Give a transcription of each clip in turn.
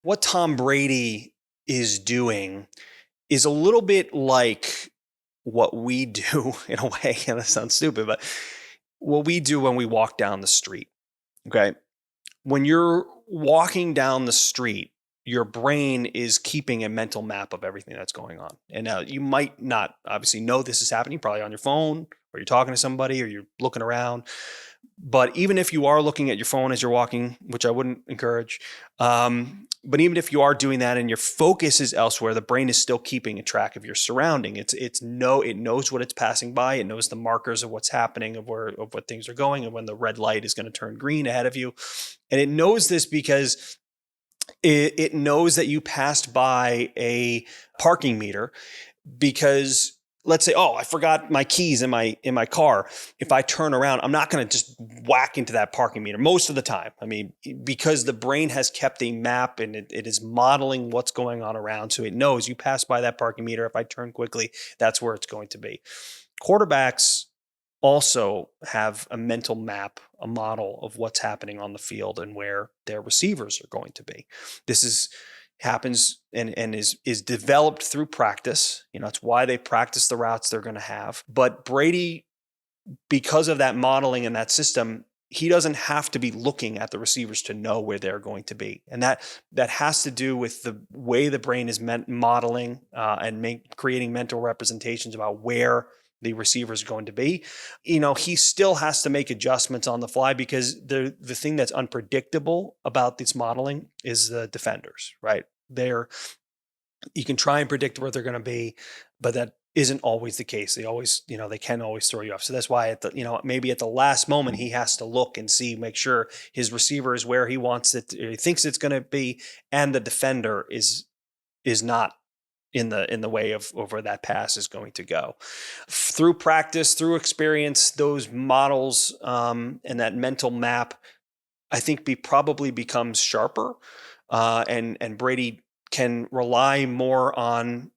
what Tom Brady is doing is a little bit like what we do in a way. And that sounds stupid, but what we do when we walk down the street. Okay. When you're walking down the street, your brain is keeping a mental map of everything that's going on. And now you might not obviously know this is happening, probably on your phone, or you're talking to somebody, or you're looking around. But even if you are looking at your phone as you're walking, which I wouldn't encourage, but even if you are doing that and your focus is elsewhere, the brain is still keeping a track of your surrounding. It knows what it's passing by. It knows the markers of what's happening, of what things are going, and when the red light is going to turn green ahead of you. And it knows this because it knows that you passed by a parking meter, because let's say, oh, I forgot my keys in my car. If I turn around, I'm not going to just whack into that parking meter most of the time. I mean, because the brain has kept a map and it is modeling what's going on around. So it knows you pass by that parking meter. If I turn quickly, that's where it's going to be. Quarterbacks also have a mental map, a model of what's happening on the field and where their receivers are going to be. This happens and is developed through practice. It's why they practice the routes they're going to have. But Brady, because of that modeling and that system, he doesn't have to be looking at the receivers to know where they're going to be. And that has to do with the way the brain is modeling and creating mental representations about where the receiver is going to be. He still has to make adjustments on the fly, because the thing that's unpredictable about this modeling is the defenders, right? You can try and predict where they're going to be, but that isn't always the case. They can always throw you off. So that's why maybe at the last moment he has to look and make sure his receiver is where he wants it, he thinks it's going to be, and the defender is not in the way of where that pass is going to go. Through practice, through experience, those models and that mental map, I think probably becomes sharper, and Brady can rely more on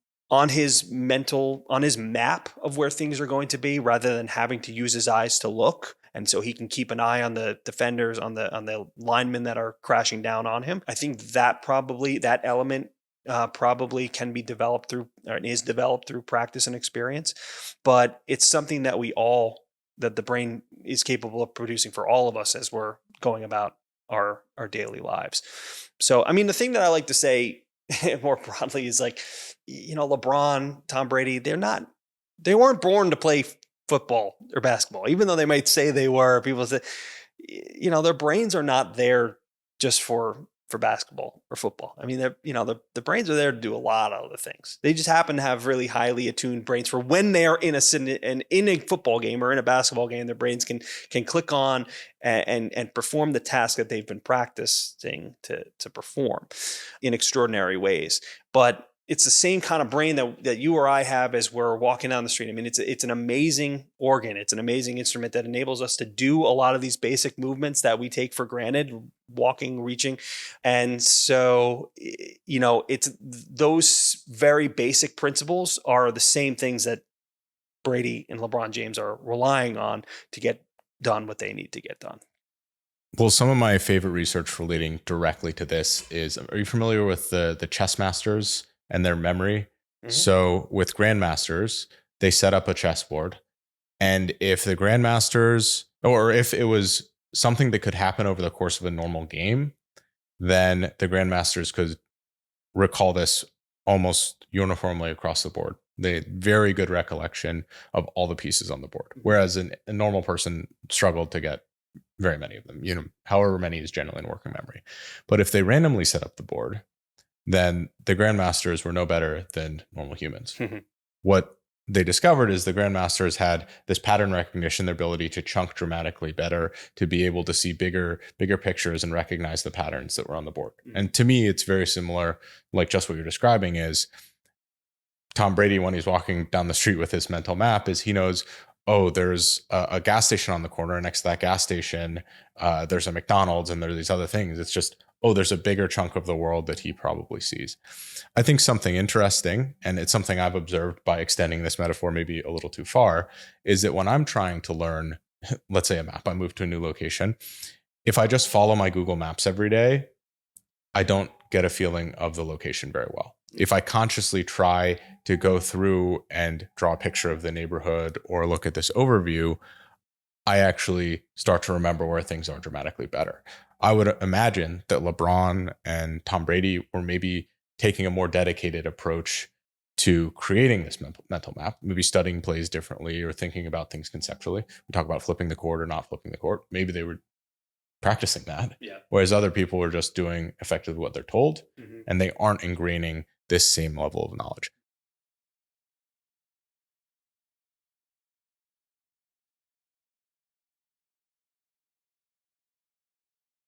his map of where things are going to be, rather than having to use his eyes to look. And so he can keep an eye on the defenders, on the linemen that are crashing down on him. I think that element probably can be developed through, or is developed through practice and experience, but it's something that that the brain is capable of producing for all of us as we're going about our daily lives. So, I mean, the thing that I like to say more broadly is LeBron, Tom Brady, they weren't born to play football or basketball, even though they might say they were. People say, their brains are not there just for basketball or football. I mean, the brains are there to do a lot of other things. They just happen to have really highly attuned brains for when they are in a football game or in a basketball game. Their brains can click on and perform the task that they've been practicing to perform in extraordinary ways. But it's the same kind of brain that you or I have as we're walking down the street. I mean, it's an amazing organ. It's an amazing instrument that enables us to do a lot of these basic movements that we take for granted, walking, reaching. And so, it's those very basic principles are the same things that Brady and LeBron James are relying on to get done what they need to get done. Well, some of my favorite research relating directly to this is, are you familiar with the chess masters and their memory? Mm-hmm. So with grandmasters, they set up a chessboard, and if the grandmasters, or if it was something that could happen over the course of a normal game, then the grandmasters could recall this almost uniformly across the board. They had very good recollection of all the pieces on the board, whereas a normal person struggled to get very many of them, however many is generally in working memory. But if they randomly set up the board, then the grandmasters were no better than normal humans. What they discovered is the grandmasters had this pattern recognition, their ability to chunk dramatically better, to be able to see bigger pictures and recognize the patterns that were on the board. And to me, it's very similar, like just what you're describing is Tom Brady, when he's walking down the street with his mental map, is he knows, oh, there's a gas station on the corner. Next to that gas station, there's a McDonald's, and there are these other things. It's just, oh, there's a bigger chunk of the world that he probably sees. I think something interesting, and it's something I've observed by extending this metaphor maybe a little too far, is that when I'm trying to learn, let's say a map, I move to a new location. If I just follow my Google Maps every day, I don't get a feeling of the location very well. If I consciously try to go through and draw a picture of the neighborhood or look at this overview, I actually start to remember where things are dramatically better. I would imagine that LeBron and Tom Brady were maybe taking a more dedicated approach to creating this mental map, maybe studying plays differently or thinking about things conceptually. We talk about flipping the court or not flipping the court. Maybe they were practicing that. Yeah. Whereas other people are just doing effectively what they're told, Mhm. and they aren't ingraining this same level of knowledge.